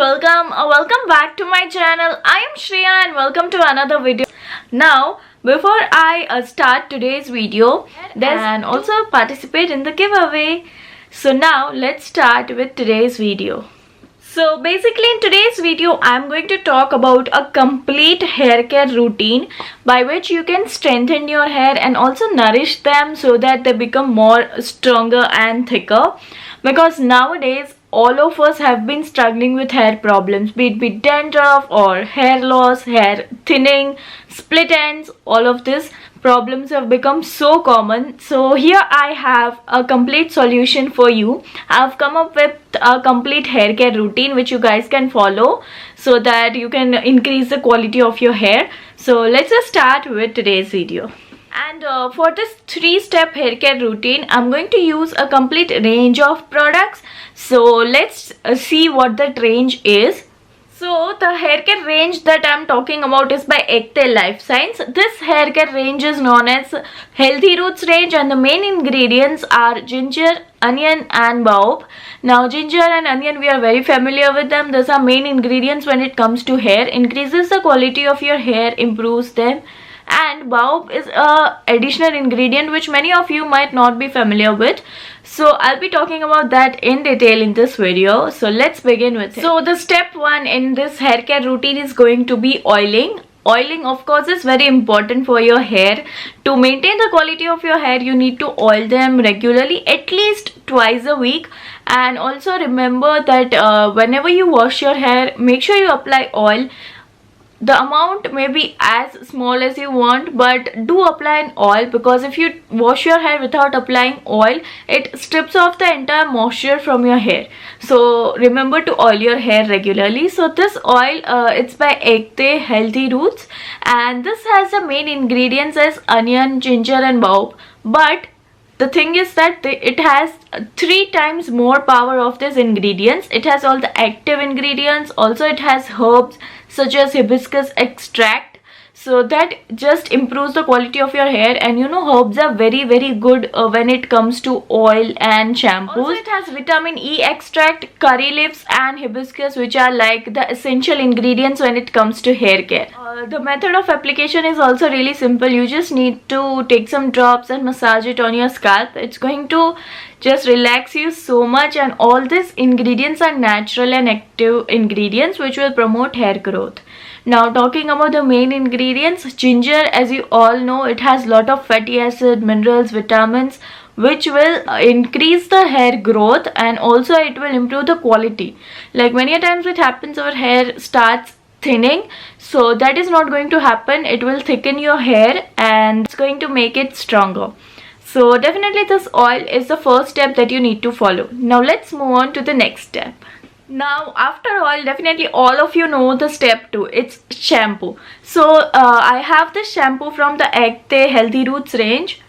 welcome back to my channel. I am Shreya and welcome to another video. Now, before I start today's video, and also participate in the giveaway. So now, let's start with today's video. So basically in today's video, I'm going to talk about a complete hair care routine by which you can strengthen your hair and also nourish them so that they become more stronger and thicker. Because nowadays, all of us have been struggling with hair problems, be it dandruff or hair loss, hair thinning, split ends. All of these problems have become so common. So here I have a complete solution for you. I've come up with a complete hair care routine which you guys can follow so that you can increase the quality of your hair. So let's just start with today's video. And for this 3-step hair care routine, I'm going to use a complete range of products. So let's see what that range is. So the hair care range that I'm talking about is by Aegte Life Science. This hair care range is known as Healthy Roots range and the main ingredients are ginger, onion and baobab. Now ginger and onion, we are very familiar with them. These are main ingredients when it comes to hair. Increases the quality of your hair, improves them. And baobab is a additional ingredient which many of you might not be familiar with. So I'll be talking about that in detail in this video. So let's begin with it. So the step 1 in this hair care routine is going to be oiling. Oiling of course is very important for your hair. To maintain the quality of your hair, you need to oil them regularly, at least twice a week. And also remember that whenever you wash your hair, make sure you apply oil. The amount may be as small as you want, but do apply an oil, because if you wash your hair without applying oil, it strips off the entire moisture from your hair. So remember to oil your hair regularly. So this oil, it's by Aegte Healthy Roots, and this has the main ingredients as onion, ginger and baobab. But the thing is that it has 3 times more power of these ingredients. It has all the active ingredients. Also it has herbs such as hibiscus extract. So that just improves the quality of your hair. And you know, herbs are very good when it comes to oil and shampoos. Also it has vitamin E extract, curry leaves and hibiscus, which are like the essential ingredients when it comes to hair care. The method of application is also really simple. You just need to take some drops and massage it on your scalp. It's going to just relax you so much, and all these ingredients are natural and active ingredients which will promote hair growth. Now talking about the main ingredients, ginger, as you all know, it has lot of fatty acid, minerals, vitamins which will increase the hair growth, and also it will improve the quality. Like many a times it happens, our hair starts thinning, so that is not going to happen. It will thicken your hair and it's going to make it stronger. So definitely this oil is the first step that you need to follow. Now let's move on to the next step. Now after oil, definitely all of you know the step 2. It's shampoo. So I have this shampoo from the Aegte Healthy Roots range.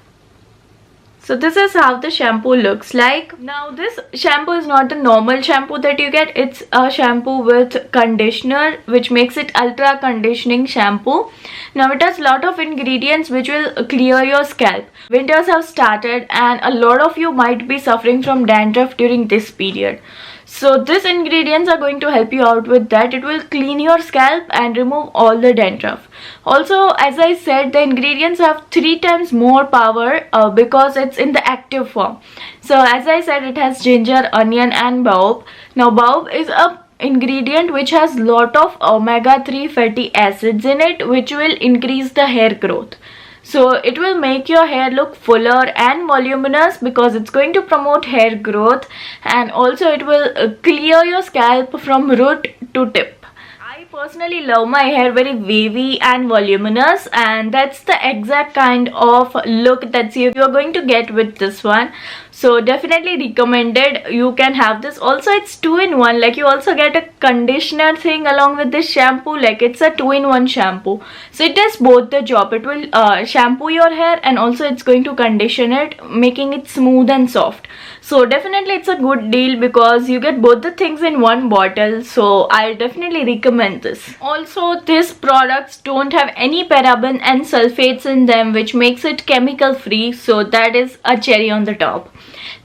So this is how the shampoo looks like. Now this shampoo is not the normal shampoo that you get. It's a shampoo with conditioner, which makes it ultra conditioning shampoo. Now it has lot of ingredients which will clear your scalp. Winters have started and a lot of you might be suffering from dandruff during this period. So these ingredients are going to help you out with that. It will clean your scalp and remove all the dandruff. Also, as I said, the ingredients have 3 times more power because it's in the active form. So as I said, it has ginger, onion and baobab. Now baobab is a ingredient which has lot of omega-3 fatty acids in it, which will increase the hair growth. So it will make your hair look fuller and voluminous because it's going to promote hair growth, and also it will clear your scalp from root to tip. I personally love my hair very wavy and voluminous, and that's the exact kind of look that you're going to get with this one. So definitely recommended. You can have this. Also it's 2-in-1, like you also get a conditioner thing along with this shampoo. Like it's a 2-in-1 shampoo, so it does both the job. It will shampoo your hair and also it's going to condition it, making it smooth and soft. So definitely it's a good deal because you get both the things in one bottle. So I definitely recommend this. Also, these products don't have any paraben and sulfates in them, which makes it chemical free. So that is a cherry on the top.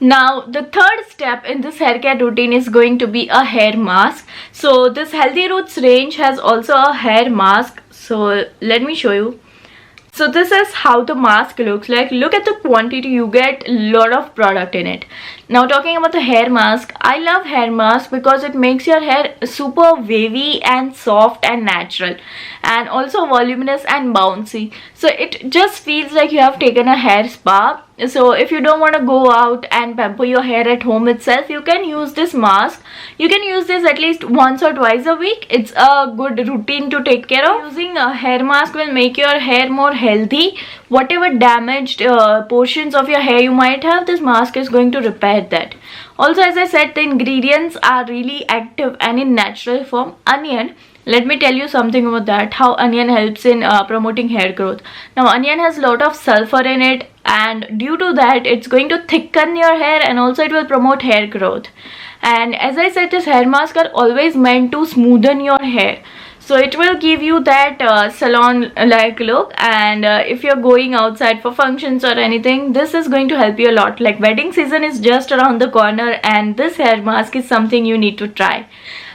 Now the third step in this hair care routine is going to be a hair mask. So this Healthy Roots range has also a hair mask. So let me show you. So this is how the mask looks like. Look at the quantity, you get a lot of product in it. Now talking about the hair mask, I love hair mask because it makes your hair super wavy and soft and natural, and also voluminous and bouncy. So it just feels like you have taken a hair spa. So if you don't want to go out and pamper your hair at home itself, you can use this mask. You can use this at least once or twice a week. It's a good routine to take care of. Using a hair mask will make your hair more healthy. Whatever damaged portions of your hair you might have, this mask is going to repair that. Also, as I said, the ingredients are really active and in natural form. Onion, let me tell you something about that, how onion helps in promoting hair growth. Now onion has a lot of sulfur in it, and due to that it's going to thicken your hair, and also it will promote hair growth. And as I said, this hair mask are always meant to smoothen your hair. So it will give you that salon like look, and if you're going outside for functions or anything, this is going to help you a lot. Like wedding season is just around the corner, and this hair mask is something you need to try.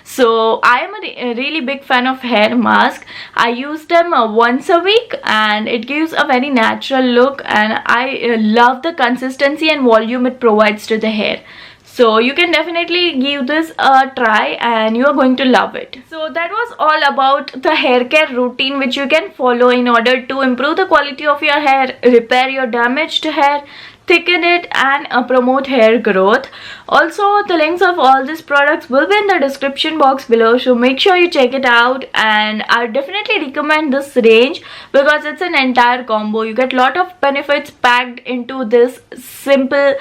So I am a really big fan of hair mask. I use them once a week, and it gives a very natural look, and I love the consistency and volume it provides to the hair. So you can definitely give this a try and you are going to love it. So that was all about the hair care routine which you can follow in order to improve the quality of your hair, repair your damaged hair, thicken it, and promote hair growth. Also, the links of all these products will be in the description box below, so make sure you check it out. And I definitely recommend this range because it's an entire combo. You get a lot of benefits packed into this simple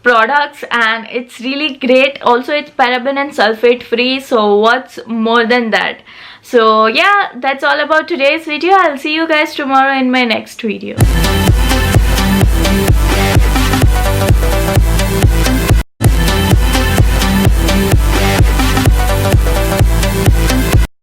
products, and it's really great. Also, it's paraben and sulfate free, so what's more than that? So yeah, that's all about today's video. I'll see you guys tomorrow in my next video.